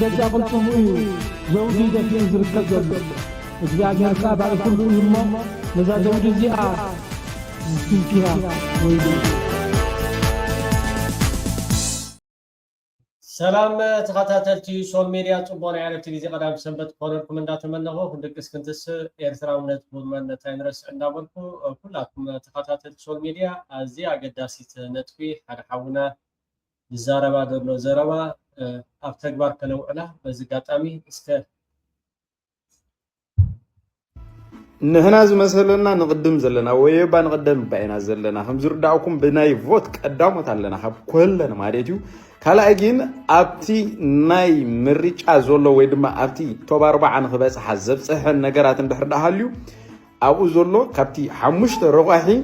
بجد قلت زوجي دفين زركت እግዚአብሔር ቃል ባለኩሉ ይሞ ለዛደው ዲዚአ ስንቲያ ወይ ሰላም ተኸታተልቲ ሶል ሚዲያ ጽቦና ያረፍት ጊዜ ቀዳም ሰንበት ኮነርኩም እንዳተመነሆ ሁልቅስ ክንትስ ኤርትራውነት ቡድመነት አይነረስ እንዳወልኩ ሁላኩም ተኸታተልቲ ሶል ሚዲያ አዚ አገዳሲት ነጥፊ ሐዳውና ዘረባ ደሎ ዘረባ አብ ተግባር ከለውዕላ በዚህ ጋጣሚ እስከ نحن مثلنا نقدم زلنا ويبا نقدم بينا زلنا هم زرداكم بناي فوت قدامت علينا حب كلنا ماريتيو كلا اجين ابتي ناي مريچ ازولو ويدما ابتي توب 4 خبص حزب صح النغرات اندحردهاليو ابو زولو كابتي حمشت رواحي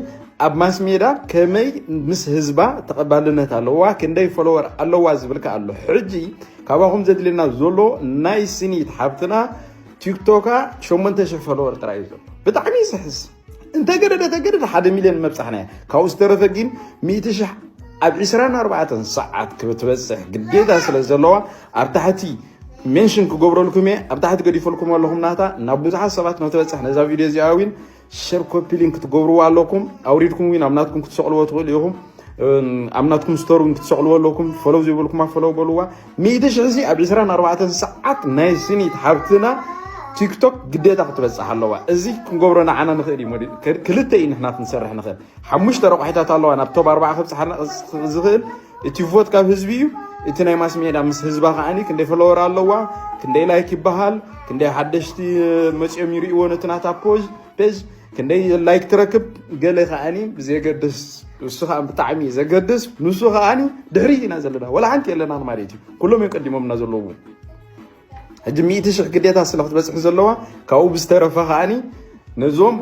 اب ماس ميدا كمي مس حزبا تقبلنت الله كندي فولور الله وازبلك الله حجي كاباهم زدلنا زولو ناي سنيت حبتنا تيك توكا شومنتش فولور ترايزو بتعمي سحس انت قرد 1 مليون مبصحنا كاوس ترفقين 100 شح اب 24 ساعات كبتبصح قديتا سلازلوا ارتحتي منشن كغبرو لكم ابتحت قديفلكم اللهم ناتا نابوزح سبات نتبصح نزا فيديو زياوين شير كوبي لينك تغبروا عليكم اوريدكم وين امناتكم تسقلوا تقول يوم امناتكم ستور تسقلوا لكم فولو زيبلكم فولو بلوا 100 شح زي اب 24 ساعات نايسني تحبتنا تيك توك قديتا كتبصح اللوا ازي كنغبرونا عنا نخدي مودي كلتي نحنا نسرح نخل حمش ترقحيتات الله انا توب 4 5 زغل تي فوت كاب حزبيو اتناي ماس ميدا مس حزبا خاني كندي فلور اللوا كندي لايك يبحال كندي حدشتي مصيم يريو نتناتا بيج كندي لايك تركب قال خاني زيقدس وسخا بتعمي زيقدس نسو خاني دحرينا زلنا ولا عنك لنا ماريتي كلهم يقدموا منا زلو هجميت شخ قديتا سلخت بس حزلوا كاو بسترفا خاني نزوم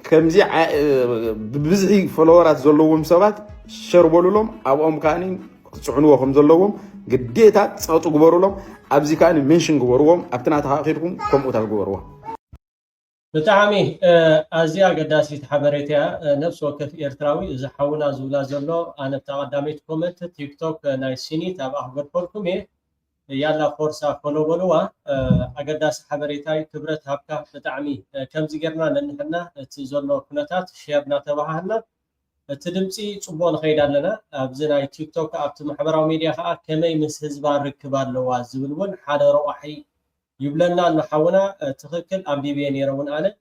كمزي ببزحي فلورات زلوهم سبات شربوا لهم ابوهم كاني تصعنوهم زلوهم قديتا تصوتوا غبروا لهم ابزي كاني منشن غبروهم ابتنا تاخيركم كم تغبروا بتعمي ازيا قداسي حبريتها نفس وقت ايرتراوي اذا حونا زولا زلو انا تقدمت كومنت تيك توك نايسيني تابع غبركم يالا فرصة فولو بلوا أقداس حبريتاي كبرت هبكا بتعمي كم زيجرنا لأننا تزولو كنتات شيرنا تبعهنا تدمسي صبون خيدان لنا بزنا تيك توك أبت محبرة ميديا خا كمي مس حزبان ركبان لوا زولون حدا روحي يبلنا نحونا تخكل أمبي بين يرون أنا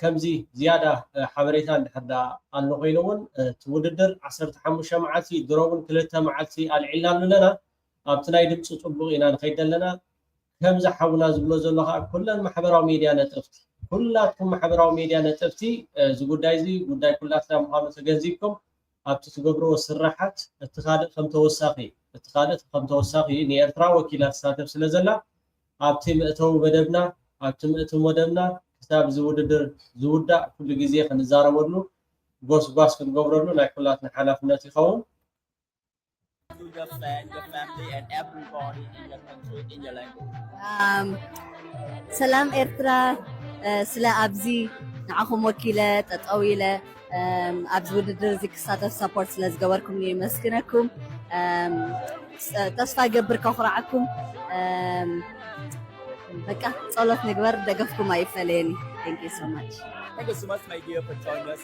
كم زيادة حبريتان حدا النغيلون توددر 15 معاتي درون كلتا معاتي العلان لنا ابتناي دمص صبغ انا نخيدلنا كم زحونا زبلو زلوها كلن محبراو ميديا نطفتي كلاتكم محبراو ميديا نطفتي زي غداي كلاتنا محمد تجنزيكم ابت تغبرو سرحات اتخادت كم توساقي ني ارترا وكيلات ساتف سلازلا ابت مئتو بدبنا ابت مئتو مدبنا حساب زوددر زودا كل غزي خنزاربلو غوس كنغبرلو لا كلاتنا حلافነት يخون your family and everybody in your country in your language. سلام إرترا سلا أبزي نعخم وكيلة تطويلة أبز وددر زيك ساتف سابورت سلا زغوركم يمسكنكم تصفى قبركم خرعكم بكا صلوت نقبر دقفكم أي فليني. Thank you so much. Thank you so much my dear for joining us.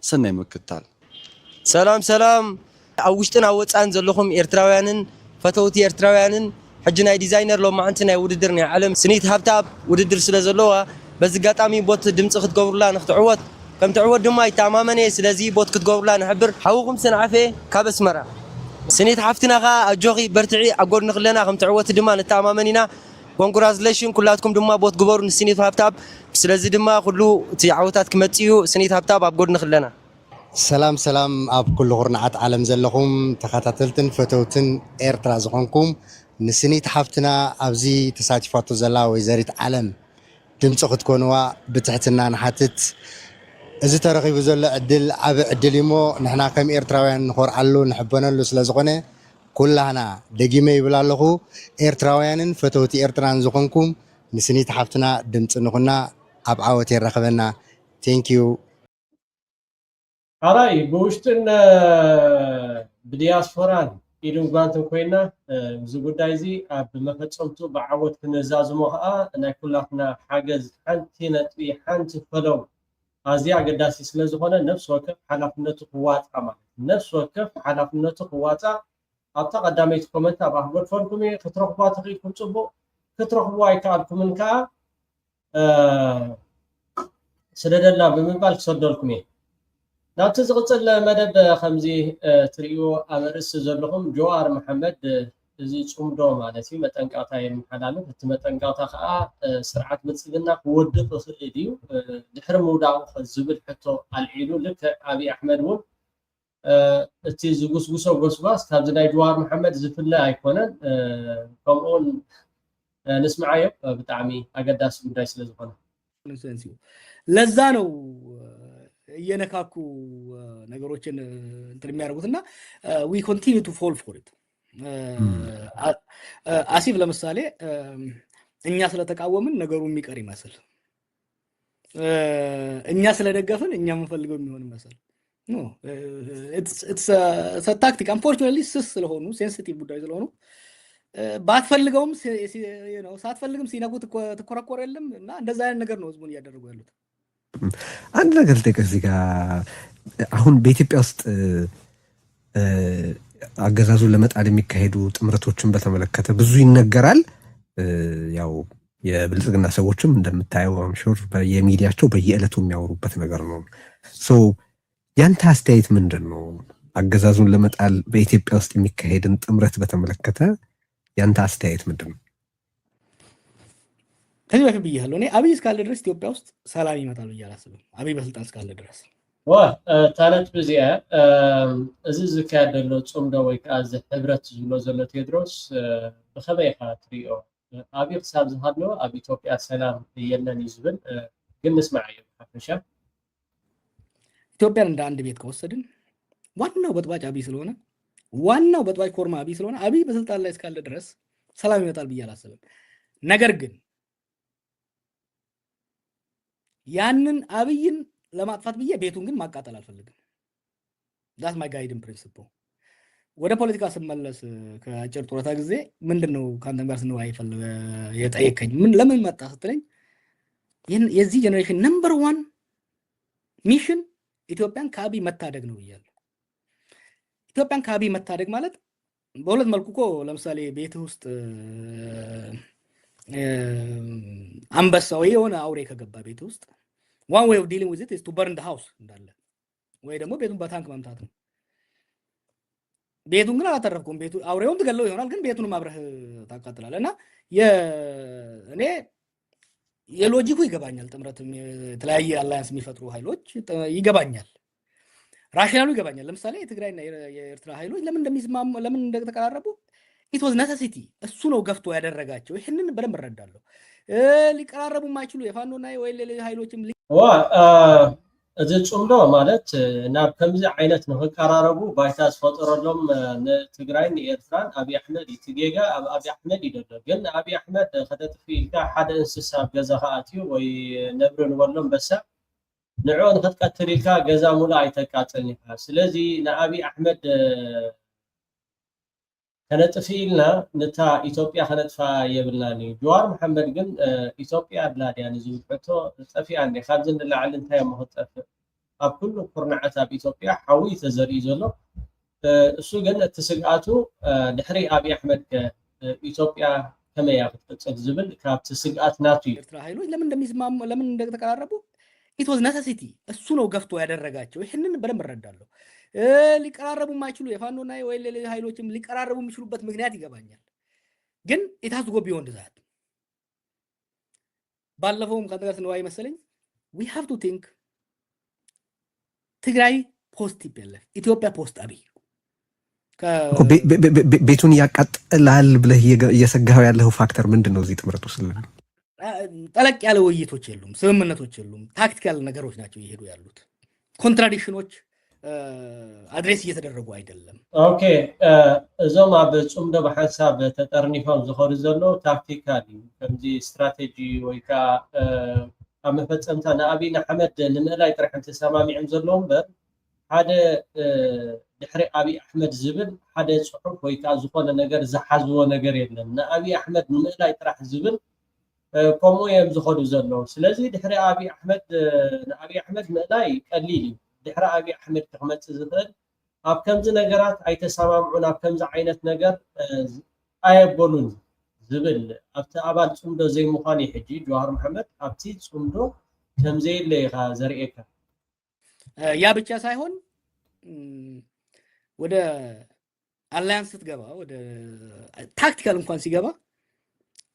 سنة مكتال سلام أوشتنا وطان زلخم إرتراويانن فتوتي إرتراويانن حجنا ديزاينر لو ما أنتنا وددرني علم سنيت هابتاب وددر سلا زلوها بس قاطامي بوت دمص كتقبر لا نختعوت كم تعود دماي تماما سلازي بوت كتقبر لا نحبر حوقم سنعفه كابس مرة سنيت حفتنا غا أجوغي برتعي أقول نخلنا كم تعود دما تمامنا كونغرازليشن كلاتكم دما بوت قبر سنيت هابتاب سلازي دما كله تعوتات كمتيو سنيت هابتاب أقول نخلنا سلام أب كل غرنعات عالم زلهم تخاتلتن فتوتن إيرترا زخونكم نسني تحفتنا أبزي تساتفاتو زلا ويزاريت عالم دمصخ تكونوا بتحتنا نحاتت إذا ترغيب زلا عدل عب عدليمو نحنا كم إيرتراويان نخور علو نحبنا له سلازغونه كلنا دقيمة يبلا له إيرتراويان فتوتي إيرتران زخونكم نسني تحفتنا دمص نخنا أب عاوتي رخبنا thank you. هراي بوشتن بدياسفوران ኢሉን ጓንትን ኮይና እዚ ጉዳይ እዚ ኣብ መፈፀምቱ ብዓወት ክንዛዝሞ ከዓ ናይ ኩላትና ሓገዝ ሓንቲ ነጥቢ ሓንቲ ፈለው ኣዝያ ኣገዳሲ ስለ ዝኾነ ነፍሲ ወከፍ ሓላፍነቱ ክዋፃ ማለት ነፍሲ ወከፍ ሓላፍነቱ ክዋፃ ኣብታ ቀዳመይቲ ኮመንት ኣብ ኣህጎድፈልኩም ክትረኽቧ ትኽኢልኩም ፅቡቕ ክትረኽቧ ኣይከኣልኩምን ከዓ ስለደላ ብምባል ክሰደልኩም እየ ናብቲ ዝቕፅል መደብ ከምዚ ትሪእዎ ኣብ ርእሲ ዘለኹም ጀዋር መሓመድ እዚ ፅምዶ ማለት እዩ መጠንቀቕታ የመሓላልፍ እቲ መጠንቀቕታ ከዓ ስርዓት ብልፅግና ክወድቕ ይኽእል እዩ ድሕሪ ምውዳቑ ዝብል ሕቶ ኣልዒሉ ልክዕ ኣብይ ኣሕመድ እውን እቲ ዝጉስጉሶ ጎስጓስ ካብዚ ናይ ጀዋር መሓመድ ዝፍለ ኣይኮነን ከምኡውን ንስማዓዮ ብጣዕሚ ኣገዳሲ ጉዳይ ስለ ዝኾነ ለዛ ነው እየነካኩ ነገሮችን እንትን የሚያደርጉትና we continue to fall for it አሲፍ ለምሳሌ እኛ ስለተቃወምን ነገሩ የሚቀር ይመስል እኛ ስለደገፍን እኛ የምንፈልገው የሚሆን ይመስል no it's a tactic unfortunately ስስ ስለሆኑ ሴንሲቲቭ ጉዳይ ስለሆኑ ባትፈልገውም ሳትፈልግም ሲነጉት ተኮረኮረ የለም እና እንደዛ አይነት ነገር ነው ህዝቡን እያደረጉ ያሉት አንድ ነገር ልጠቅስ እዚህ ጋር አሁን በኢትዮጵያ ውስጥ አገዛዙን ለመጣል የሚካሄዱ ጥምረቶችን በተመለከተ ብዙ ይነገራል ያው የብልጽግና ሰዎችም እንደምታየው አምሹር በየሚዲያቸው በየዕለቱ የሚያወሩበት ነገር ነው ሶ ያንተ አስተያየት ምንድነው አገዛዙን ለመጣል በኢትዮጵያ ውስጥ የሚካሄድን ጥምረት በተመለከተ ያንተ አስተያየት ምንድነው ከዚህ በፊት ብያለሁ እኔ አብይ እስካለ ድረስ ኢትዮጵያ ውስጥ ሰላም ይመጣል ብዬ አላስብም አብይ በስልጣን እስካለ ድረስ ታለንት ብዚያ እዚ ዝካየድ ዘሎ ፅምዶ ወይ ከዓ እዚ ሕብረት ዝብሎ ዘሎ ቴድሮስ ብኸመይ ኢኻ ትሪኦ ኣብይ ክሳብ ዝሃለዎ ኣብ ኢትዮጵያ ሰላም የለን እዩ ዝብል ግን ንስማዕ እዩ ሓፈሻ ኢትዮጵያን እንደ አንድ ቤት ከወሰድን ዋናው በጥባጭ አብይ ስለሆነ ዋናው በጥባጭ ኮርማ አብይ ስለሆነ አብይ በስልጣን ላይ እስካለ ድረስ ሰላም ይመጣል ብዬ አላስብም ነገር ግን ያንን አብይን ለማጥፋት ብዬ ቤቱን ግን ማቃጠል አልፈልግም that's my guiding principle ወደ ፖለቲካ ስመለስ ከአጭር ጡረታ ጊዜ ምንድነው ካንተም ጋር ስንወያይ የጠየቀኝ ምን ለምን መጣ ስትለኝ የዚህ ጄኔሬሽን ነምበር 1 ሚሽን ኢትዮጵያን ከአብይ መታደግ ነው ይያል ኢትዮጵያን ከአብይ መታደግ ማለት በሁለት መልኩ እኮ ለምሳሌ ቤት ውስጥ አንበሳው የሆነ አውሬ ከገባ ቤት ውስጥ one way of dealing with it is to burn the house እንዳለ ወይ ደግሞ ቤቱን በታንክ ማምታት ነው ቤቱን ግን አላተረፍኩም ቤቱ አውሬውን ትገለው ይሆናል ግን ቤቱን ማብረህ ታቃጥላለና እኔ የሎጂኩ ይገባኛል ጥምረት የተለያየ አላያንስ የሚፈጥሩ ኃይሎች ይገባኛል ራሽናሉ ይገባኛል ለምሳሌ የትግራይና የኤርትራ ኃይሎች ለምን እንደሚስማሙ ለምን እንደተቀራረቡ it was necessity እሱ ነው ገፍቶ ያደረጋቸው ይሄንን በደንብ እረዳለሁ ሊቀራረቡ ማይችሉ የፋኖና የወይሌ ኃይሎችም እዚ ፅምዶ ማለት ናብ ከምዚ ዓይነት ንኽቀራረቡ ባይታ ዝፈጠረሎም ንትግራይን ኤርትራን ኣብይ ኣሕመድ ይትጌጋ ኣብ ኣብይ ኣሕመድ ይደሎ ግን ኣብይ ኣሕመድ ከተጥፊ ኢልካ ሓደ እንስሳ ገዛ ከኣትዩ ወይ ነብሪ ንበሎም በሳ ንዕኡ ንክትቀትል ኢልካ ገዛ ሙሉእ ኣይተቃፅልን ኢኻ ስለዚ ንኣብይ ኣሕመድ ከነጥፊ ኢልና ነታ ኢትዮጵያ ከነጥፋ የብልናን እዩ ጀዋር መሐመድ ግን ኢትዮጵያ ኣድላድያን ዝብል ሕቶ ጠፊኣኒ ካብዚ ንላዕሊ እንታይ እሞ ክጠፍእ ኣብ ኩሉ ኩርናዓት ኣብ ኢትዮጵያ ሓዊ ተዘርኢ ዘሎ እሱ ግን እቲ ስግኣቱ ድሕሪ ኣብይ ኣሕመድ ኢትዮጵያ ከመይ ክትቅፅል ዝብል ካብቲ ስግኣት ናቱ እዩ ኤርትራ ኃይሎች ለምን እንደሚስማሙ ለምን እንደተቀራረቡ it was necessity እሱ ነው ገፍቶ ያደረጋቸው ይሄንን በደንብ እረዳለሁ ሊቀራረቡ ማይችሉ የፋኖና የወይሌ ኃይሎችም ሊቀራረቡ የሚችሉበት ምክንያት ይገባኛል ግን it has to go beyond that ባለፈውም ከነገር ነው አይመስለኝ we have to think ትግራይ ፖስት ይበለ ኢትዮጵያ ፖስት አብይ ቤቱን ያቃጥላል ብለህ እየሰጋው ያለው ፋክተር ምንድነው እዚህ ጥምረቱ ስለሆነ ጠለቅ ያለ ውይይቶች የሉም ስምምነቶች የሉም ታክቲካል ነገሮች ናቸው ይሄዱ ያሉት ኮንትራዲክሽኖች አድሬስ እየተደረጉ አይደለም ኦኬ እዞም ኣብ ፅምዶ በሐሳብ ተጠርኒፎም ዝኸሩ ዘሎ ታክቲካሊ ከምዚ ስትራቴጂ ወይ ከዓ ኣብ መፈፀምታ ንኣብይ ኣሕመድ ንምእላይ ጥራሕ ተሰማሚዖም ዘለዎም በር ሓደ ድሕሪ አብይ አሕመድ ዝብል ሓደ ጽሑፍ ወይ ከዓ ዝኾነ ነገር ዝሓዝዎ ነገር የለን ንአብይ አሕመድ ንምእላይ ጥራሕ ዝብል ከምኡ እዮም ዝኸዱ ዘለዉ ስለዚ ድሕሪ አብይ አሕመድ ንአብይ አሕመድ ምእላይ ቀሊል እዩ ድሕሪ አብይ አሕመድ ክመጽእ ዝኽእል ኣብ ከምዚ ነገራት ኣይተሰማምዑን ኣብ ከምዚ ዓይነት ነገር ኣየበሉን ዝብል ኣብቲ ኣባል ጽምዶ ዘይምዃን እዩ ሕጂ ጀዋር መሐመድ ኣብቲ ጽምዶ ከምዘየለ ኢኻ ዘርእየካ ያ ብቻ ሳይሆን ወደ አላያንስ ስትገባ ወደ ታክቲካል እንኳን ሲገባ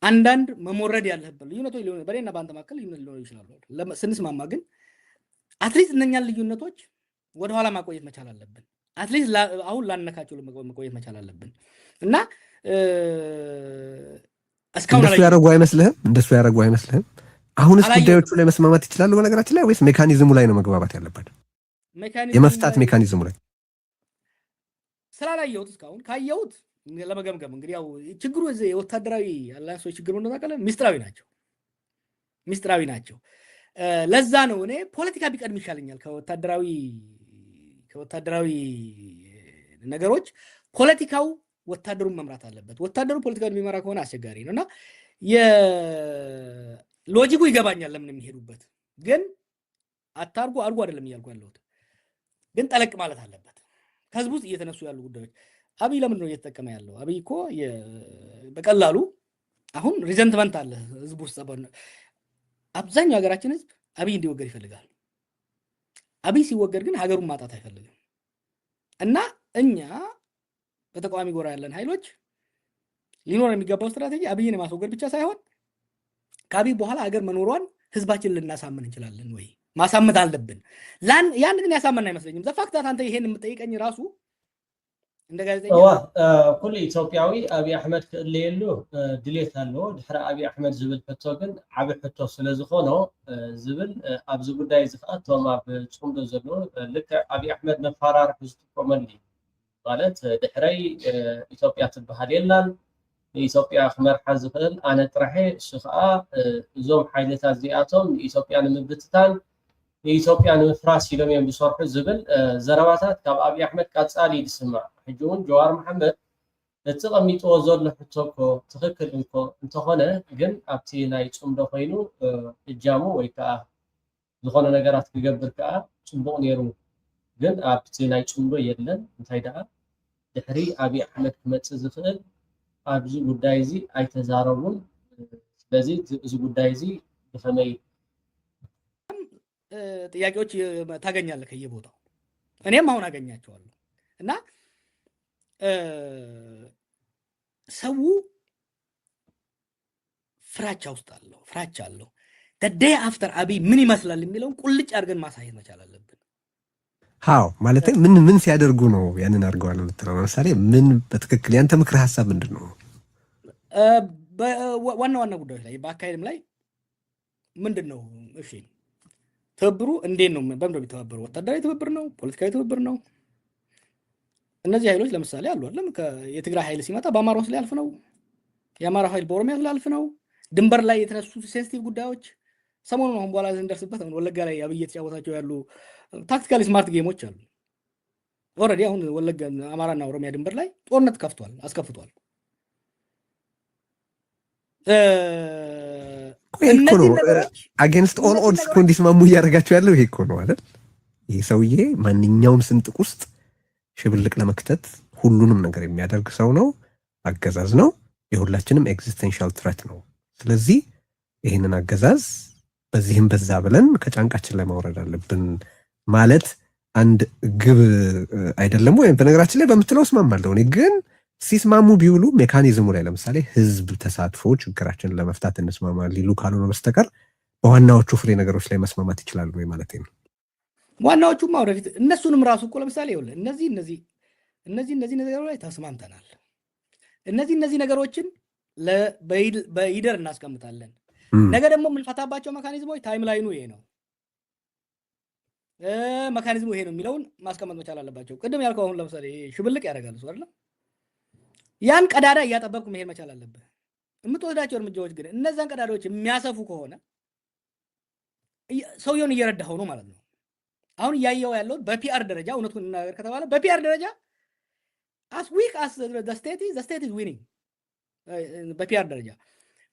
አንዳንድ መሞረድ ያለበት ልዩነቶች ሊሆኑ በእኔና በአንተ መካከል ልዩነት ሊሆኑ ይችላሉ ስንስማማ ግን አትሊስት እነኛን ልዩነቶች ወደ ኋላ ማቆየት መቻል አለብን አትሊስት አሁን ላነካቸው ማቆየት መቻል አለብን እና እስካሁን እንደሱ ያደርጉ አይመስልህም አሁንስ ጉዳዮቹ ላይ መስማማት ይችላሉ በነገራችን ላይ ወይስ ሜካኒዝሙ ላይ ነው መግባባት ያለባቸው የመፍታት ሜካኒዝሙ ላይ ስላላየሁት እስካሁን ካየሁት ለመገምገም እንግዲህ ያው ችግሩ የወታደራዊ አላያንሶች ችግሩ ነው ታውቃለህ ሚስጥራዊ ናቸው ለዛ ነው እኔ ፖለቲካ ቢቀድም ይሻለኛል ከወታደራዊ ነገሮች ፖለቲካው ወታደሩን መምራት አለበት ወታደሩ ፖለቲካውን የሚመራ ከሆነ አስቸጋሪ ነውና ሎጂኩ ይገባኛል ለምን የሚሄዱበት ግን አታርጉ አርጉ አይደለም ይያልኩ ያለሁት ግን ጠለቅ ማለት አለበት ከህዝቡ ውስጥ እየተነሱ ያሉ ጉዳዮች አብይ ለምን ነው እየተጠቀመ ያለው አብይ እኮ በቀላሉ አሁን ሪዘንትመንት አለ ህዝቡ ውስጥ አብዛኛው ሀገራችን ህዝብ አብይ እንዲወገድ ይፈልጋል አብይ ሲወገድ ግን ሀገሩን ማጣት አይፈልግም እና እኛ በተቃዋሚ ጎራ ያለን ኃይሎች ሊኖር የሚገባው ስትራቴጂ አብይን ማስወገድ ብቻ ሳይሆን ከአብይ በኋላ ሀገር መኖሯን ህዝባችን ልናሳምን እንችላለን ወይ ማሳመት አለብን ያን ግን ያሳመን አይመስለኝም ዘፋክታት አንተ ይሄን የምጠይቀኝ ራሱ እንደ ጋዜጠኛ ኩሉ ኢትዮጵያዊ አብይ አሕመድ ክእለየሉ ድሌት ኣለዎ ድሕሪ አብይ አሕመድ ዝብል ሕቶ ግን ዓብ ሕቶ ስለ ዝኾኖ ዝብል ኣብዚ ጉዳይ ዝኽኣቶም ኣብ ጽምዶ ዘለዎ ልክዕ አብይ አሕመድ መፈራርሒ ዝጥቀመሉ ማለት ድሕረይ ኢትዮጵያ ትበሃል የላን ኢትዮጵያ ክመርሓ ዝኽእል ኣነ ጥራሐ እሱ ከዓ እዞም ሓይልታት እዚኣቶም ኢትዮጵያ ንምብትታን ኢትዮጵያ ንምፍራስ ኢሎም እዮም ዝሰርሑ ዝብል ዘረባታት ካብ አብይ አሕመድ ቀጻሊ ይስማዕ ሕጂ እውን ጀዋር መሐመድ እቲ ቀሚጥዎ ዘሎ ሕቶ እኮ ትክክል እንተኾነ ግን ኣብቲ ናይ ጽምዶ ኮይኑ እጃሙ ወይ ከዓ ዝኾነ ነገራት ክገብር ከዓ ጽቡቕ ነይሩ ግን ኣብቲ ናይ ጽምዶ የለን እንታይ ደኣ ድሕሪ አብይ አሕመድ ክመጽእ ዝኽእል ኣብዚ ጉዳይ እዚ ኣይተዛረቡን ስለዚ እዚ ጉዳይ እዚ ብኸመይ ጥያቄዎች ታገኛለህ ከየቦታው እኔም አሁን አገኛቸዋለሁ እና ሰው ፍራቻ ውስጥ አለው ፍራቻ አለው ዴይ አፍተር አብይ ምን ይመስላል የሚለውን ቁልጭ አድርገን ማሳየት መቻል አለብን ሃው ማለት ምን ሲያደርጉ ነው ያንን አድርገዋል የምትለው ለምሳሌ ምን በትክክል ያንተ ምክር ሐሳብ ምንድነው ዋና ጉዳዮች ላይ በአካሄድም ላይ ምንድነው እሺ ትብብሩ እንዴት ነው በምንድነው ቢተባበሩ ወታደራዊ ትብብር ነው ፖለቲካዊ ትብብር ነው እነዚህ ኃይሎች ለምሳሌ አሉ አይደለም የትግራይ ኃይል ሲመጣ በአማራ ውስጥ ላይ አልፍ ነው የአማራ ኃይል በኦሮሚያ ላይ አልፍ ነው ድንበር ላይ የተነሱ ሴንሲቲቭ ጉዳዮች ሰሞኑን አሁን በኋላ እንደርስበት ወለጋ ላይ አብይ የተጫወታቸው ያሉ ታክቲካሊ ስማርት ጌሞች አሉ ኦሬዲ አሁን ወለጋ አማራና ኦሮሚያ ድንበር ላይ ጦርነት አስከፍቷል አጌንስት ኦል ኦድስ እንዲስማሙ እያደረጋቸው ያለው ይሄ እኮ ነው አይደል ይሄ ሰውዬ ማንኛውም ስንጥቅ ውስጥ ሽብልቅ ለመክተት ሁሉንም ነገር የሚያደርግ ሰው ነው አገዛዝ ነው የሁላችንም ኤግዚስተንሻል ትሬት ነው ስለዚህ ይሄንን አገዛዝ በዚህም በዛ ብለን ከጫንቃችን ላይ ማውረድ አለብን ማለት አንድ ግብ አይደለም ወይ በነገራችን ላይ በመትለው ስማማለሁ እኔ ግን ሲስማሙ ቢውሉ ሜካኒዝሙ ላይ ለምሳሌ ህዝብ ተሳትፎ ችግራችንን ለመፍታት እንስማማ ሊሉ ካልሆነ በስተቀር በዋናዎቹ ፍሬ ነገሮች ላይ መስማማት ይችላሉ ወይ ማለት ነው ዋናዎቹማ ወደፊት እነሱንም ራሱ እኮ ለምሳሌ ይኸውልህ እነዚህ ነገሮች ላይ ተስማምተናል እነዚህ ነገሮችን በሂደር እናስቀምጣለን ነገ ደግሞ የምንፈታባቸው ሜካኒዝሞች ታይም ላይኑ ይሄ ነው ሜካኒዝሙ ይሄ ነው የሚለውን ማስቀመጥ መቻል አለባቸው ቅድም ያልከው አሁን ለምሳሌ ሽብልቅ ያደርጋል እሱ አይደል ያን ቀዳዳ እያጠበቅኩ መሄድ መቻል አለበት የምትወስዳቸው እርምጃዎች ግን እነዛን ቀዳዳዎች የሚያሰፉ ከሆነ ሰውየውን እየረዳኸው ነው ማለት ነው አሁን እያየው ያለው በፒአር ደረጃ እውነቱን ነገር ከተባለ በፒአር ደረጃ as weak as the state is winning በፒአር ደረጃ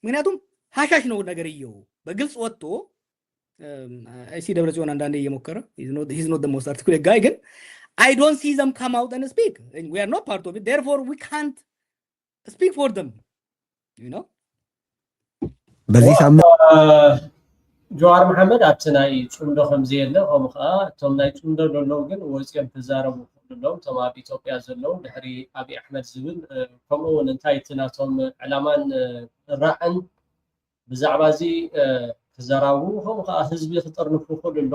ምክንያቱም ሀሻሽ ነው ነገርየው በግልጽ ወጥቶ አይሲ ደብረጽዮን አንዳንዴ እየሞከረ he's not the most articulate guy ግን I don't see them come out and speak and we are not part of it therefore we can't speak for them you know በዚህ ሳምንት ጀዋር መሐመድ አትናይ ጹንዶ ከምዚ የለ ኦምኻ ቶም ናይ ጹንዶ ደለው ግን ወጽም ተዛረቡ ደለው ተማብ ኢትዮጵያ ዘለው ድሕሪ አቢ አሕመድ ዝብል ከምኡውን እንታይ ትናቶም ዕላማን ራዕን ብዛዕባ እዚ ተዛራቡ ኦምኻ ህዝቢ ክጥርንፉ ደሎ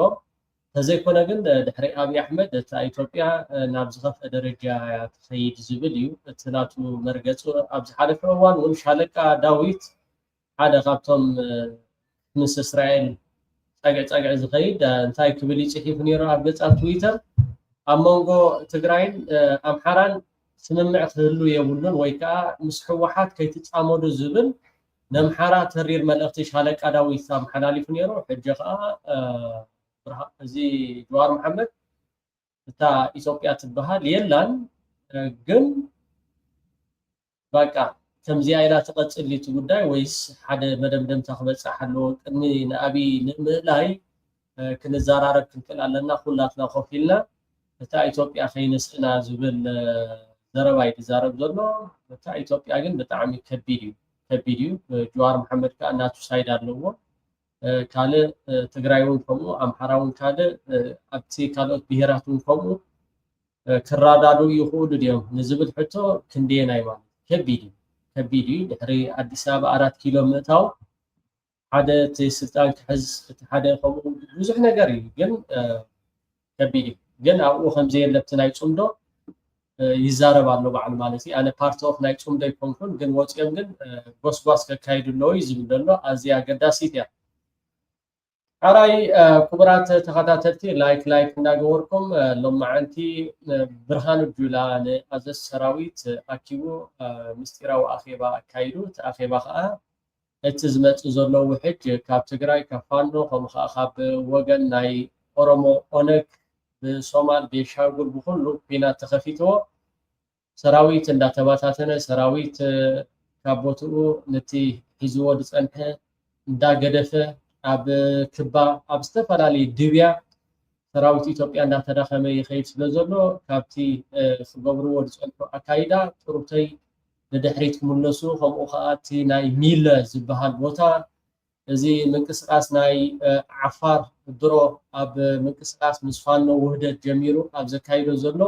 ተዘይኮነ ግን ድሕሪ አቢ አሕመድ እታ ኢትዮጵያ ናብ ዝኸፍአ ደረጃ ትኸይድ ዝብል እዩ እትናቱ መርገጹ ኣብ ዝሓለፈ እዋን እውን ሻለቃ ዳዊት ሓደ ካብቶም ምስ እስራኤል ጸገዕ ዝኸይድ እንታይ ክብል ይጽሒፍ ነይሩ ኣብ ገጻ ትዊተር ኣብ መንጎ ትግራይን ኣምሓራን ስምምዕ ክህሉ የብሉን ወይ ከዓ ምስ ሕወሓት ከይትጻመዱ ዝብል ነምሓራ ተሪር መልእኽቲ ሻለቃ ዳዊት ኣመሓላሊፉ ነይሩ ሕጂ ከዓ እዚ ጀዋር መሐመድ እታ ኢትዮጵያ ትበሃል የላን ግን በቃ ከምዚ አይላ ተቀጽሊት ጉዳይ ወይስ ሓደ መደምደም ተخبጽሕ ኣሎ ቅድሚ ንአቢ ንምእላይ ክንዛራረብ ክንክል ኣለና ኩላትና ኮፊልና እታ ኢትዮጵያ ከይነስና ዝብል ዘረባይ ተዛረብ ዘሎ እታ ኢትዮጵያ ግን ብጣዕሚ ከቢድ እዩ ጀዋር መሐመድ ካ እናቱ ሳይድ ኣለዎ ካለ ትግራይውን ከምኡ ኣምሓራውን ካለ ኣብቲ ካልኦት ብሄራቱን ከምኡ ክራዳዱ ይኽእሉ ድዮም ንዝብል ሕቶ ክንደየናይ ማለት ከቢድ እዩ ድሕሪ አዲስ አበባ 4 ኪሎ ምእታው ሓደ ስልጣን ክሕዝ ሓደ ከምኡ ብዙሕ ነገር እዩ ግን ከቢድ እዩ ግን ኣብኡ ከምዚ የለብቲ ናይ ጹምዶ ይዛረብ ኣሎ በዓል ማለት እዩ ኣነ ፓርት ኦፍ ናይ ጹምዶ ይኮንኩን ግን ወጽኦም ግን ጎስጓስ ከካይዱ ኣለዎ ዝብል ዘሎ ኣዝያ ኣገዳሲት እያ ሓራይ ክቡራት ተኸታተልቲ ላይክ እንዳገበርኩም ሎማዓንቲ ብርሃኑ ጁላ ንኣዘዝ ሰራዊት ኣኪቡ ምስጢራዊ ኣኼባ ኣካይዱ እቲ ኣኼባ ከዓ እቲ ዝመጽእ ዘሎ ውሕጅ ካብ ትግራይ ካብ ፋኖ ከምኡ ከዓ ካብ ወገን ናይ ኦሮሞ ኦነግ ብሶማል ቤንሻንጉል ብኩሉ ኩናት ተኸፊትዎ ሰራዊት እንዳተባታተነ ሰራዊት ካብ ቦትኡ ነቲ ሒዝዎ ዝጸንሐ እንዳገደፈ ኣብ ክባ ኣብ ዝተፈላለዩ ድብያ ሰራዊት ኢትዮጵያ እንዳተዳኸመ ይኸይድ ስለዘሎ ካብቲ ዝገብርዎ ዝጸንሑ ኣካይዳ ጥሩተይ ንድሕሪት ክምለሱ ከምኡ ከዓ እቲ ናይ ሚለ ዝበሃል ቦታ እዚ ምንቅስቃስ ናይ ዓፋር ድሮ ኣብ ምንቅስቃስ ምስ ፋኖ ውህደት ጀሚሩ ኣብ ዘካይዶ ዘሎ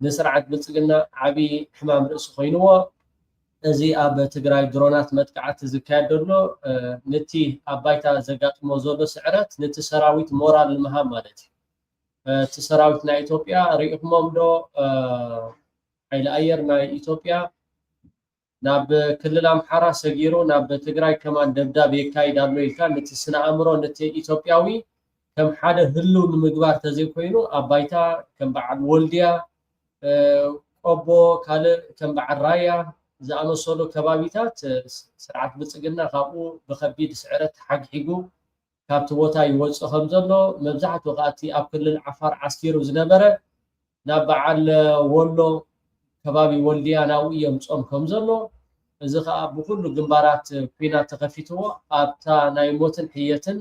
ንስርዓት ብልጽግና ዓብዪ ሕማም ርእሲ ኮይንዎ እዚ ኣብ ትግራይ ድሮናት መጥቃዕቲ ዝካየድ ዘሎ ነቲ ኣብ ባይታ ዘጋጥሞ ዘሎ ስዕረት ነቲ ሰራዊት ሞራል ንምሃብ ማለት እዩ እቲ ሰራዊት ናይ ኢትዮጵያ ሪኢኹሞም ዶ ሓይሊ ኣየር ናይ ኢትዮጵያ ናብ ክልል ኣምሓራ ሰጊሩ ናብ ትግራይ ከማን ደብዳቤ የካይድ ኣሎ ኢልካ ነቲ ስነ ኣእምሮ ነቲ ኢትዮጵያዊ ከም ሓደ ህልው ንምግባር ተዘይኮይኑ ኣብ ባይታ ከም በዓል ወልድያ ቆቦ ካልእ ከም በዓል ራያ ዝኣመሰሉ ከባቢታት ስርዓት ብልጽግና ካብኡ ብከቢድ ስዕረት ሓግሒጉ ካብቲ ቦታ ይወፅእ ከም ዘሎ መብዛሕትኡ ከዓ እቲ ኣብ ክልል ዓፋር ዓስኪሩ ዝነበረ ናብ በዓል ወሎ ከባቢ ወልድያ ናብኡ የምፅኦም ከም ዘሎ እዚ ከዓ ብኩሉ ግንባራት ኩናት ተኸፊትዎ ኣብታ ናይ ሞትን ሕየትን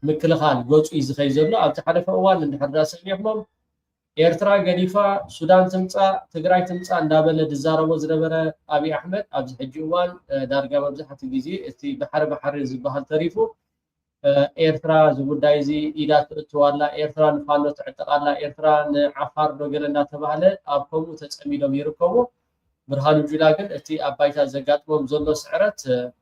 ምክልኻል ገፁ እዩ ዝኸይ ዘሎ ኣብቲ ሓለፈ እዋን እንድሕር ሰሚዕኹሞም ኤርትራ ገዲፋ ሱዳን ትምጻእ ትግራይ ትምጻእ እንዳበለ ዝዛረቦ ዝነበረ አቢ አሕመድ ኣብዚ ሕጂ እዋን ዳርጋ መብዛሕትኡ ግዜ እቲ ባሕሪ ዝበሃል ተሪፉ ኤርትራ ዝጉዳይ እዚ ኢዳ ትእትዋላ ኤርትራ ንፋኖ ትዕጥቃላ ኤርትራ ንዓፋር ዶገለ እንዳተባሃለ ኣብ ከምኡ ተጸሚዶም ይርከቡ ብርሃኑ ጁላ ግን እቲ ኣብ ባይታ ዘጋጥሞም ዘሎ ስዕረት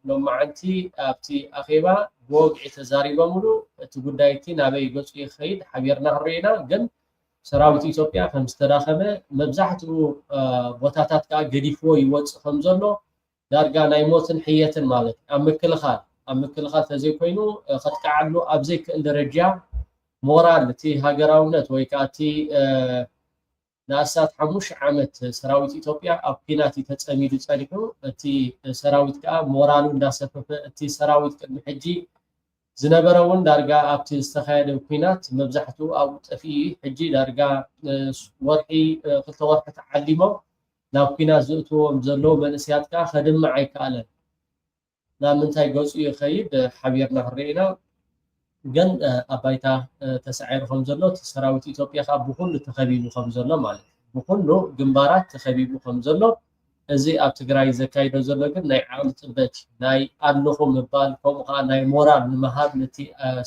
ሎማዓንቲ ኣብቲ ኣኼባ ብወግዒ ተዛሪቦምሉ እቲ ጉዳይ እቲ ናበይ ገፁ ይኸይድ ሓቢርና ክርኢና ግን ሰራዊት ኢትዮጵያ ከም ዝተዳኸመ መብዛሕትኡ ቦታታት ከዓ ገዲፍዎ ይወፅእ ከም ዘሎ ዳርጋ ናይ ሞትን ሕየትን ማለት ኣብ ምክልኻል ተዘይኮይኑ ከጥቃዓሉ ኣብ ዘይክእል ደረጃ ሞራል እቲ ሃገራውነት ወይ ከዓ እቲ ንኣሳት 5 ዓመት ሰራዊት ኢትዮጵያ ኣብ ኩናት ተጸሚዱ ጸኒሑ እቲ ሰራዊት ከዓ ሞራሉ እንዳሰፈፈ እቲ ሰራዊት ቅድሚ ሕጂ ዝነበረውን ዳርጋ ኣብቲ ዝተኻየደ ኩናት መብዛሕትኡ ኣብኡ ጠፊኡ ሕጂ ዳርጋ ወርሒ ክልተ ወርሒ ተዓሊሞም ናብ ኩናት ዝእትዎም ዘለዉ መንእስያት ከዓ ከድምዕ ኣይከኣለን ናብ ምንታይ ገፁ ይኸይድ ሓቢርና ክንሪኢና ግን ኣባይታ ተሰዓይሩ ከም ዘሎ እቲ ሰራዊት ኢትዮጵያ ከዓ ብኩሉ ተኸቢቡ ከም ዘሎ ማለት እዩ ብኩሉ ግንባራት ተኸቢቡ ከም ዘሎ እዚ ኣብ ትግራይ ዘካይዶ ዘሎ ግን ናይ ዓቕሊ ጥበት ናይ ኣለኹ ምባል ከምኡ ከዓ ናይ ሞራል ንምሃብ ነቲ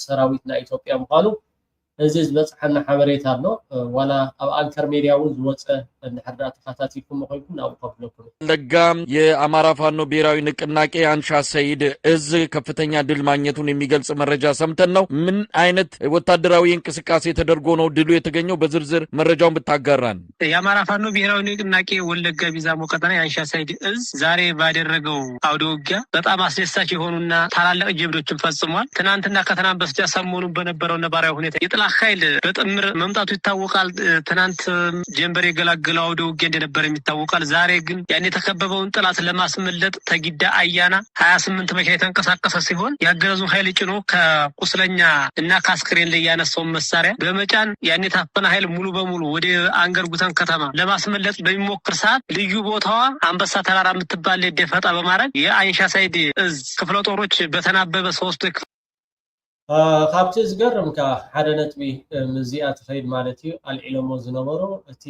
ሰራዊት ናይ ኢትዮጵያ ምዃኑ እዚ ዝበፅሐና ሓበሬታ ኣሎ ዋላ ኣብ አንከር ሚዲያ እውን ዝወፀ እንድሕር ዳኣ ተኸታቲልኩም ኮይንኩም ናብኡ ከፍለኩም ለጋም የአማራ ፋኖ ብሔራዊ ንቅናቄ አንሻ ሰይድ እዝ ከፍተኛ ድል ማግኘቱን የሚገልጽ መረጃ ሰምተን ነው። ምን አይነት ወታደራዊ እንቅስቃሴ ተደርጎ ነው ድሉ የተገኘው? በዝርዝር መረጃውን ብታጋራን። የአማራ ፋኖ ብሔራዊ ንቅናቄ ወለጋ ቢዛሞ ቀጠና የአንሻ ሰይድ እዝ ዛሬ ባደረገው አውደ ውጊያ በጣም አስደሳች የሆኑና ታላላቅ ጀብዶችን ፈጽሟል። ትናንትና ከትናንት በስቲያ ሰሞኑን በነበረው ነባራዊ ሁኔታ ኃይል በጥምር መምጣቱ ይታወቃል። ትናንት ጀንበር የገላገለው አውደ ውጊያ እንደነበር ይታወቃል። ዛሬ ግን ያን የተከበበውን ጥላት ለማስመለጥ ተጊዳ አያና 28 መኪና የተንቀሳቀሰ ሲሆን ያገዛዙን ኃይል ጭኖ ከቁስለኛ እና ከአስክሬን ላይ ያነሳውን መሳሪያ በመጫን ያን የታፈነ ኃይል ሙሉ በሙሉ ወደ አንገርጉተን ከተማ ለማስመለጥ በሚሞክር ሰዓት ልዩ ቦታዋ አንበሳ ተራራ የምትባል ደፈጣ በማድረግ የአንሻ ሰይድ እዝ ክፍለ ጦሮች በተናበበ ሶስት ካብቲ ዝገርምካ ሓደ ነጥቢ ምዚኣ ትኸይድ ማለት እዩ ኣልዒሎሞ ዝነበሩ እቲ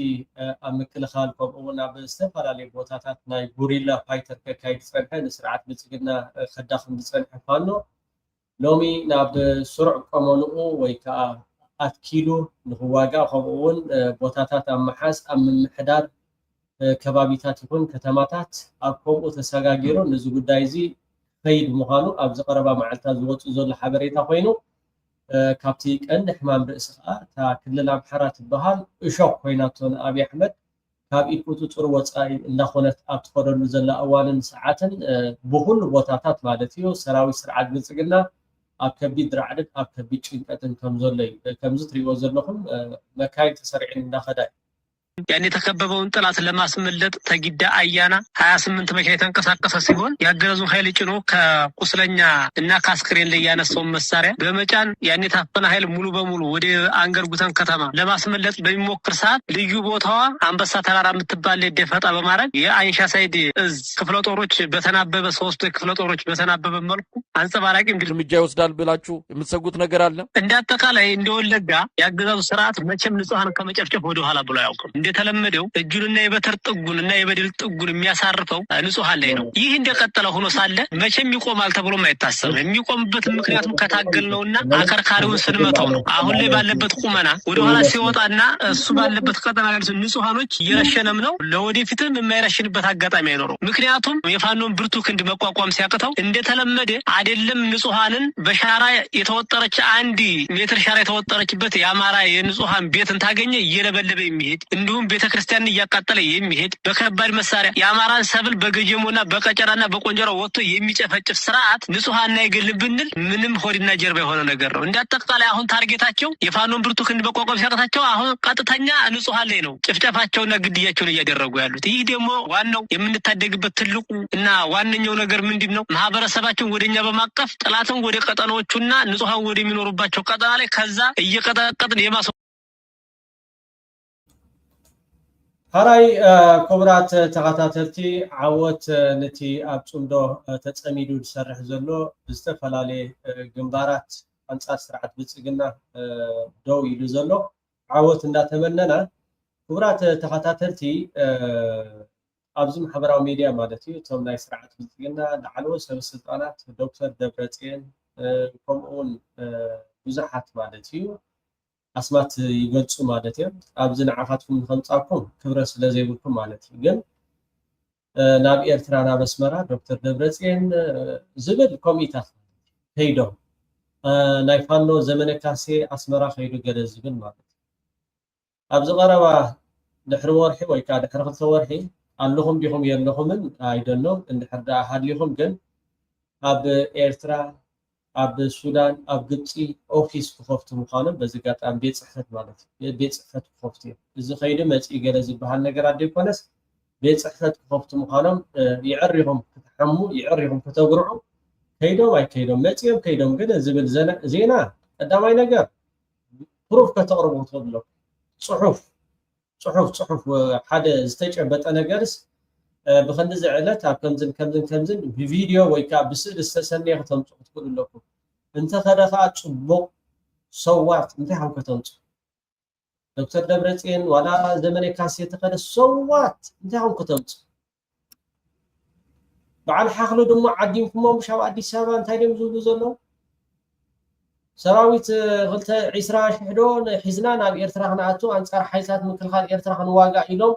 ኣብ ምክልኻል ከምኡውን ኣብ ዝተፈላለዩ ቦታታት ናይ ጉሪላ ፋይተር ከካይድ ዝፀንሐ ንስርዓት ብልፅግና ከዳኽም ዝፀንሐ ፋኖ ሎሚ ናብ ስሩዕ ቀመንኡ ወይ ከዓ ኣትኪሉ ንክዋጋእ ከምኡውን ቦታታት ኣብ መሓዝ ኣብ ምምሕዳር ከባቢታት ይኹን ከተማታት ኣብ ከምኡ ተሰጋጊሩ ነዚ ጉዳይ እዚ ከይድ ምዃኑ ኣብ ዝቐረባ መዓልታት ዝወፁ ዘሎ ሓበሬታ ኮይኑ ካብቲ ቀንዲ ሕማም ርእሲ ከዓ እታ ክልል ኣምሓራ ትበሃል እሾክ ኮይናቶ ንኣብዪ ኣሕመድ ካብ ኢድ ቁፅፅር ወፃኢ እንዳኾነት ኣብ ትኸደሉ ዘላ እዋንን ሰዓትን ብኩሉ ቦታታት ማለት እዩ ሰራዊት ስርዓት ብልፅግና ኣብ ከቢድ ራዕድን ኣብ ከቢድ ጭንቀትን ከም ዘሎ እዩ ከምዚ ትሪእዎ ዘለኹም መካይድ ተሰሪዕን እንዳኸዳ እዩ ያን የተከበበውን ጥላት ለማስመለጥ ተጊዳ አያና 28 መኪና የተንቀሳቀሰ ሲሆን ያገዛዙን ኃይል ጭኖ ከቁስለኛ እና ከአስክሬን ላይ ያነሳውን መሳሪያ በመጫን ያን የታፈነ ኃይል ሙሉ በሙሉ ወደ አንገርጉተን ከተማ ለማስመለጥ በሚሞክር ሰዓት ልዩ ቦታዋ አንበሳ ተራራ የምትባል ደፈጣ በማድረግ የአንሻ ሰይድ እዝ ክፍለ ጦሮች በተናበበ ሶስት ክፍለ ጦሮች በተናበበ መልኩ አንጸባራቂ እርምጃ ይወስዳል ብላችሁ የምትሰጉት ነገር አለ? እንደ አጠቃላይ እንደወለጋ ያገዛዙ ስርዓት መቼም ንጹሃን ከመጨፍጨፍ ወደ ኋላ ብሎ አያውቅም። እንደተለመደው እጁንና የበተር ጥጉንና የበደል ጥጉን የሚያሳርፈው ንጹሃን ላይ ነው። ይህ እንደቀጠለ ሆኖ ሳለ መቼም ይቆማል ተብሎ አይታሰብም። የሚቆምበት ምክንያቱም ከታገል ነውና አከርካሪውን ስንመታው ነው። አሁን ላይ ባለበት ቁመና ወደ ኋላ ሲወጣና እሱ ባለበት ቀጠና ያሉት ንጹሃኖች እየረሸነም ነው። ለወደፊትም የማይረሽንበት አጋጣሚ አይኖረው። ምክንያቱም የፋኖን ብርቱ ክንድ መቋቋም ሲያቅተው እንደተለመደ አይደለም ንጹሃንን በሻራ የተወጠረች አንድ ሜትር ሻራ የተወጠረችበት የአማራ የንጹሃን ቤትን ታገኘ እየለበለበ የሚሄድ እንዲሁም ቤተክርስቲያን እያቃጠለ የሚሄድ በከባድ መሳሪያ የአማራን ሰብል በገጀሞና በቀጨራና በቆንጀራ ወጥቶ የሚጨፈጭፍ ስርዓት ንጹሃን አይገልም ብንል ምንም ሆድና ጀርባ የሆነ ነገር ነው። እንዳጠቃላይ አሁን ታርጌታቸው የፋኖን ብርቱ ክንድ መቋቋም ሲያቅታቸው አሁን ቀጥተኛ ንጹሃን ላይ ነው ጭፍጨፋቸውና ግድያቸውን እያደረጉ ያሉት። ይህ ደግሞ ዋናው የምንታደግበት ትልቁ እና ዋነኛው ነገር ምንድነው? ማህበረሰባችን ወደኛ በማቀፍ ጠላትን ወደ ቀጠናዎቹና ንጹሃን ወደሚኖሩባቸው ቀጠና ላይ ከዛ እየቀጠቀጥን የማስ ሃራይ ክቡራት ተኸታተልቲ ዓወት ነቲ ኣብ ፅምዶ ተፀሚዱ ዝሰርሕ ዘሎ ብዝተፈላለየ ግንባራት ኣንፃር ስርዓት ብልፅግና ደው ኢሉ ዘሎ ዓወት እንዳተመነና ክቡራት ተኸታተልቲ ኣብዚ ማሕበራዊ ሚድያ ማለት እዩ እቶም ናይ ስርዓት ብልፅግና ላዕለዎት ሰበስልጣናት ዶክተር ደብረፅዮን ከምኡውን ብዙሓት ማለት እዩ ኣስማት ይገልፁ ማለት እዮም። ኣብዚ ንዓኻትኩም ንከምፃኩም ክብረ ስለ ዘይብልኩም ማለት እዩ። ግን ናብ ኤርትራ ናብ ኣስመራ ዶክተር ደብረፅዮን ዝብል ኮሚታት ከይዶም ናይ ፋኖ ዘመነ ካሴ ኣስመራ ከይዱ ገለ ዝብል ማለት እዩ። ኣብዚ ቀረባ ድሕሪ ወርሒ ወይ ከዓ ድሕሪ 2 ወርሒ ኣለኹም ዲኹም የለኹምን ኣይደሎም እንድሕር ዳኣ ሃልይኹም ግን ኣብ ኤርትራ ኣብ ሱዳን ኣብ ግብፂ ኦፊስ ክኸፍቱ ምዃኖም በዚ ጋጣሚ ቤት ፅሕፈት ማለት እዩ ቤት ፅሕፈት ክኸፍቱ እዮም። እዚ ከይዲ መፅኢ ገለ ዝበሃል ነገር ኣደይኮነስ ቤት ፅሕፈት ክኸፍቱ ምዃኖም ይዕሪኹም ክትሓሙ ይዕሪኹም ክተግርዑ ከይዶም ኣይከይዶም መፅኦም ከይዶም ግን ዝብል ዜና ቀዳማይ ነገር ፕሩፍ ከተቕርቡ ትኽእሉ ፅሑፍ ሓደ ዝተጨበጠ ነገርስ ብክንዲ ዕለት ኣብ ከምዝን ብቪድዮ ወይ ከዓ ብስእሊ ዝተሰነየ ከተምፅኡ ትኽእሉ ኣለኩም እንተኸደ ከዓ ፅቡቕ ሰዋት እንታይ ከም ከተምፁ ዶክተር ደብረፅዮን ዋላ ዘመነ ካሴ ተኸደ ሰዋት እንታይ ከም ከተምፁ በዓል ሓኽሉ ድማ ዓዲምኩሞም ሻብ ኣዲስ ኣበባ እንታይ ደም ዝብሉ ዘለዉ ሰራዊት 20,000 ዶ ሒዝና ናብ ኤርትራ ክንኣቱ ኣንፃር ሓይልታት ምክልኻል ኤርትራ ክንዋጋእ ኢሎም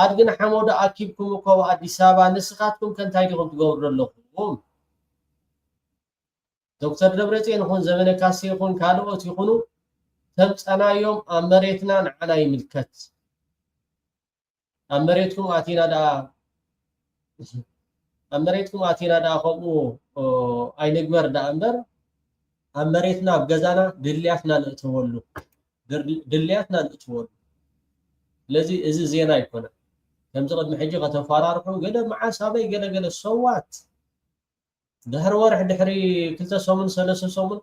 ኣድግን ሓመዶ ኣኪብኩም እኮ ኣዲስ ኣበባ ንስኻትኩም ከንታይ ዲኹም ትገብሩ ኣለኹም ዶክተር ደብረፅዮን ይኹን ዘመነ ካሴ ይኹን ካልኦት ይኹኑ ተምፀናዮም ኣብ መሬትና ንዓና ይምልከት ኣብ መሬትኩም ኣቲና ዳ ከምኡ ኣይንግበር ዳ እምበር ኣብ መሬትና ኣብ ገዛና ድልያትና ንእትወሉ ስለዚ እዚ ዜና ኣይኮነን ከምዚ ቅድሚ ሕጂ ከተፈራርሑ ገለ መዓስ ኣበይ ገለገለ ሰዋት ድሕሪ ወርሒ ድሕሪ 2 ሰሙን 3 ሰሙን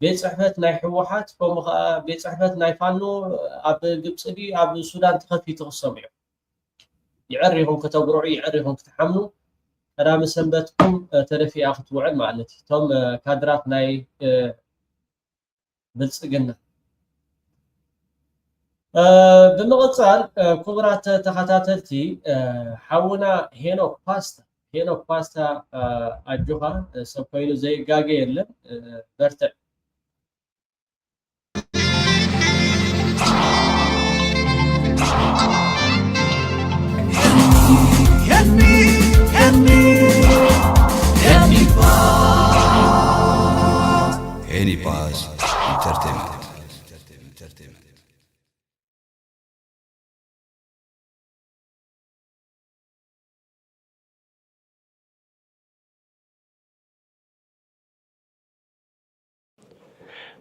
ቤት ፅሕፈት ናይ ሕወሓት ከምኡ ከዓ ቤት ፅሕፈት ናይ ፋኖ ኣብ ግብፂ ኣብ ሱዳን ተኸፊቱ ክሰምዑ ይዕሪኹም ከተጉርዑ ይዕሪኹም ክትሓምኑ ቀዳሚ ሰንበትኩም ተደፊኣ ክትውዕል ማለት እዩ እቶም ካድራት ናይ ብልፅግና ብምቕፃል ክቡራት ተኸታተልቲ ሓውና ሄኖክ ፓስታ ኣጆኻ ሰብ ኮይኑ ዘይጋገ የለን በርትዕ Henipaz Entertainment.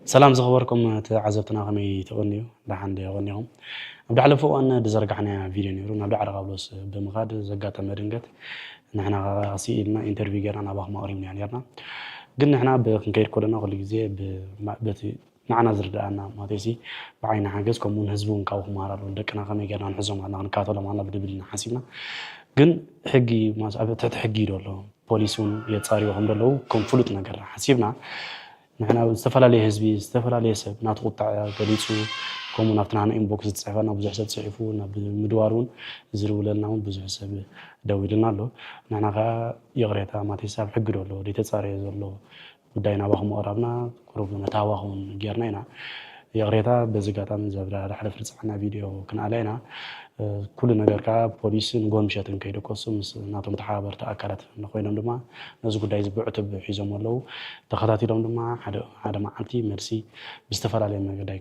سلام زخبركم تعزبتنا خمي تغنيو لحد يغنيهم نبدأ على فوق أن دزرقعنا فيديو نيرو نبدأ على قبلوس بمغاد زقات مدنقت نحنا غاسيلنا انترفيو جرنا باخ مقريم يعني يرنا قلنا احنا بنكير كلنا كل جزء معنا زردانا ما تيسي بعين حاجز كمون هزبون كاو مارا لكنا خمي جرنا نحزم على نكاتو لما بدبلنا حسيبنا قن حقي ما سأبت حقي دولو بوليسون يتصاري وهم دولو كم فلوت نقر حسيبنا نحنا استفلا هزبي استفلا سب ناتقطع قليتو كم نفتنا إنبوكس تصحفنا بزح سب تصحفونا بمدوارون زرولنا بزح سب دويلنا له نحنا غا يغريتا ما تيساب حقرو له دي تتصاري زلو وداينا باهم قربنا قربنا تاواهم جيرنا يغريتا بزقاتا من زبرا رح نفرصنا فيديو كنا علينا كل ነገር ካ ፖሊስ ንጎን ምሸትን ከይደ ቆሱም ናቶም ተሓባበርቲ ኣካላት ንኾይኖም ድማ ነዚ ጉዳይ ዝብዕቱ ሒዞም ኣለዉ ተኸታቲሎም ድማ ሓደ መዓልቲ መልሲ ብዝተፈላለየ መገዳይ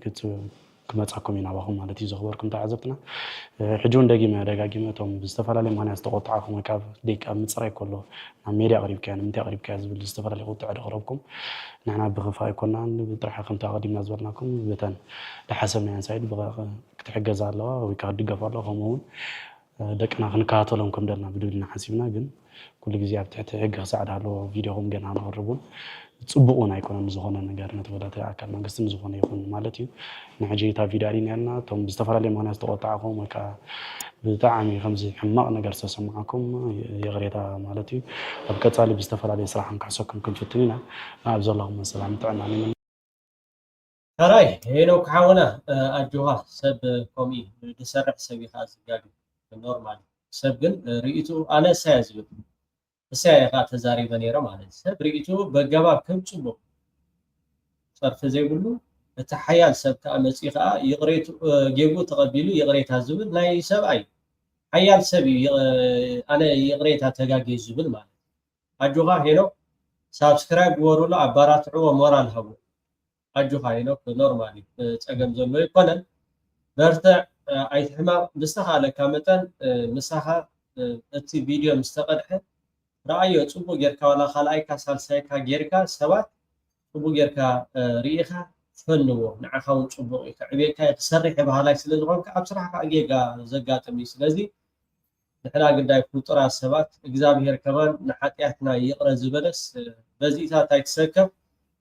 ክመፃኩም ኢና ባኹም ማለት እዩ ዘኽበርኩም ተዓዘብትና ሕጂ እውን ደጋጊመ እቶም ብዝተፈላለየ ምክንያት ዝተቆጣዕኹም ወይ ካብ ደቂቃ ምፅራይ ከሎ ናብ ሜድያ ቀሪብካ ንምንታይ ቀሪብካ ዝብል ዝተፈላለየ ቁጥዕ ደቕረብኩም ንሕና ብኽፋ ኣይኮናን ብጥራሕ ከምቲ ቀዲምና ዝበልናኩም በተን ዝሓሰብናየን ሳይድ ክትሕገዛ ኣለዋ ወይ ከዓ ክድገፍ ኣለዋ ከምኡውን ደቅና ክንከታተሎም ከም ደልና ብድብልና ሓሲብና ግን ኩሉ ግዜ ኣብ ትሕቲ ሕጊ ክሳዕዳ ኣለዎ ቪድዮኹም ገና ንቕርቡን ጽቡቕን ኣይኮነን ዝኾነ ነገር ነተወዳተ ኣካል መንግስትን ዝኾነ ይኹን ማለት እዩ ንሕጂ እታ ቪድዮ ኣሪና ያልና እቶም ብዝተፈላለየ ምክንያት ዝተቆጣዕኹም ወይ ከዓ ብጣዕሚ ከምዚ ሕማቕ ነገር ዝተሰማዓኩም የቕሬታ ማለት እዩ ኣብ ቀፃሊ ብዝተፈላለየ ስራሕ ክንክሕሰኩም ክንፍትን ኢና ኣብ ዘለኹም ሰላም ጥዕና ሕራይ ሄኖክ ሓውና ኣጆኻ ሰብ ከምኡ ዝሰርሕ ሰብ ኢኻ ዝጋግብ ኖርማል ሰብ ግን ርእይቱ ኣነ ሳያ ዝብል እሳይኻ ተዛሪበ ነይረ ማለት ሰብ ርእይቱ በገባብ ከም ፅቡቕ ፀርፊ ዘይብሉ እቲ ሓያል ሰብ ከዓ መፅኡ ከዓ ይቕሬቱ ጌቡ ተቐቢሉ ይቕሬታ ዝብል ናይ ሰብኣይ ሓያል ሰብ እዩ ኣነ ይቕሬታ ተጋገይ ዝብል ማለት ኣጆኻ ሄኖክ ሳብስክራይብ ግበሩሎ ኣባራትዕዎ ሞራል ሃቡ ኣጆኻ ሄኖክ ኖርማሊ ፀገም ዘሎ ይኮነን በርትዕ ኣይትሕማቕ ብዝተኻለካ መጠን ምሳኻ እቲ ቪድዮ ምስ ተቐድሐ رأيه صبو جركا ولا خلايكا سالسايكا جركا سبات صبو جركا ريخا فنو نعخاون صبو عبيكا يسرح بهالاي سلازغونكا ابصراحه اجيغا زغاطمي سلازي نحنا قداي فطرا سبات اغزابير كمان نحاتياتنا يقرا زبلس በዚህታ ታይክሰከብ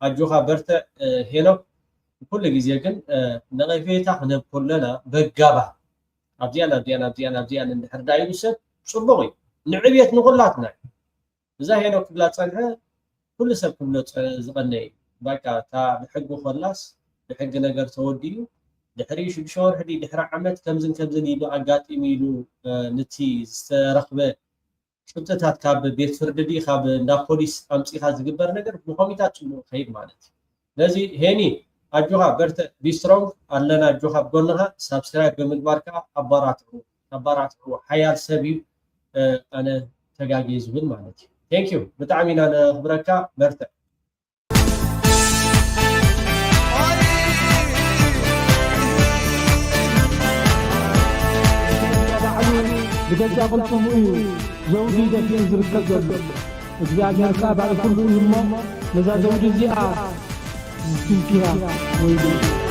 አጆኻ በርተ ሄኖክ كل جزء جن نغفيت إحنا كلنا بجابة أبديان نحر دايم سب صبغي نعبيت نقولاتنا إذا هنا كبلات صنعة كل سب كبلات زغني بقى تا بحق خلاص بحق نجار توديو دحريش بشور هدي دحر عمد كمزن يلو عقات يميلو نتي رخبة شفت كاب بيت فردي خاب نابوليس أمسي خاز جبر نجار مقاميتات شنو خير مالتي لذي هني أجوها برت بيسترونج أننا أجوها بقولها سبسكرايب بمقبارك أبارات حياة سبيل أنا تجاجيز بالمعنى thank you بتعمين أنا خبرك برت بجد قلتم زوجي ده في زرقة إذا كان بعد كل يوم نزل زوجي زيادة فيها